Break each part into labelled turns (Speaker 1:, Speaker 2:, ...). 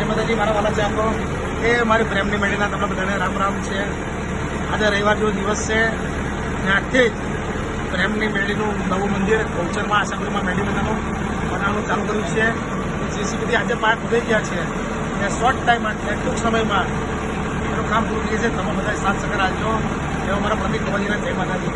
Speaker 1: જય માતાજી મારા વાલા ચાહકો એ મારી પ્રેમની મેળીના તમને બધાને રામ રામ છે. આજે રવિવારનો દિવસ છે ને આજથી જ પ્રેમની મેળીનું નવું મંદિર ગૌચરમાં આસંગમાં મેળી બનાવવાનું ચાલુ કર્યું છે. જેસીબીથી આજે પાક ઉઠી ગયા છે ને શોર્ટ ટાઈમમાં ટૂંક સમયમાં એનું કામ પૂરું થઈ છે. તમે બધા સાથ સહકાર આપજો એવો મારા પ્રતિક કવાજીના જય માતાજી.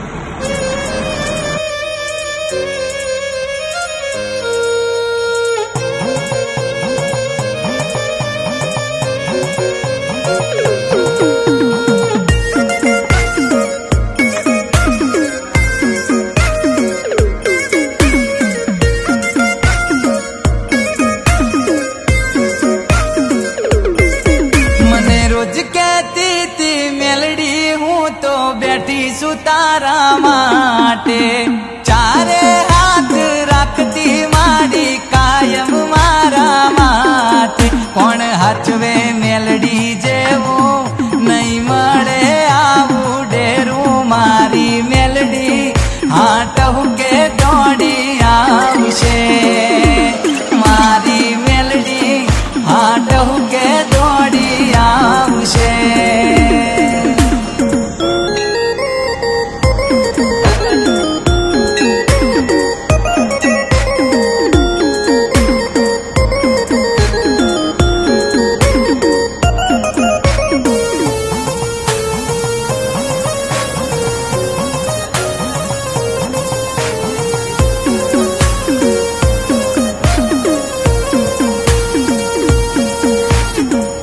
Speaker 2: બેઠી છું તારા માટે ચારે હાથ રાખતી મારી કાયમ મારા માથે કોણ હાચવે મેલડી જેવું નહીં મળે આવું ડેરું મારી મેલડી હાટવું કે દોડી આવશે મારી મેલડી હાટવું કે દોડી આવશે.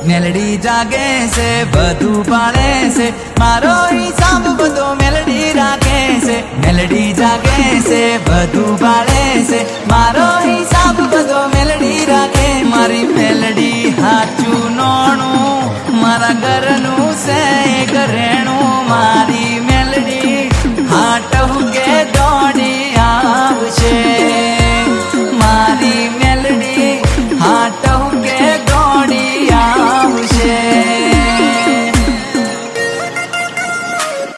Speaker 2: મેલડી જાગે છે બધું પાળે છે મારો હિસાબ બધો મેલડી રાખે છે. મેલડી જાગે છે બધું પાળે છે મારો હિસાબ બધો મેલડી રાખે. મારી મેલડી હાચું નોણું મારા ઘરનું છે ઘરેણું મારી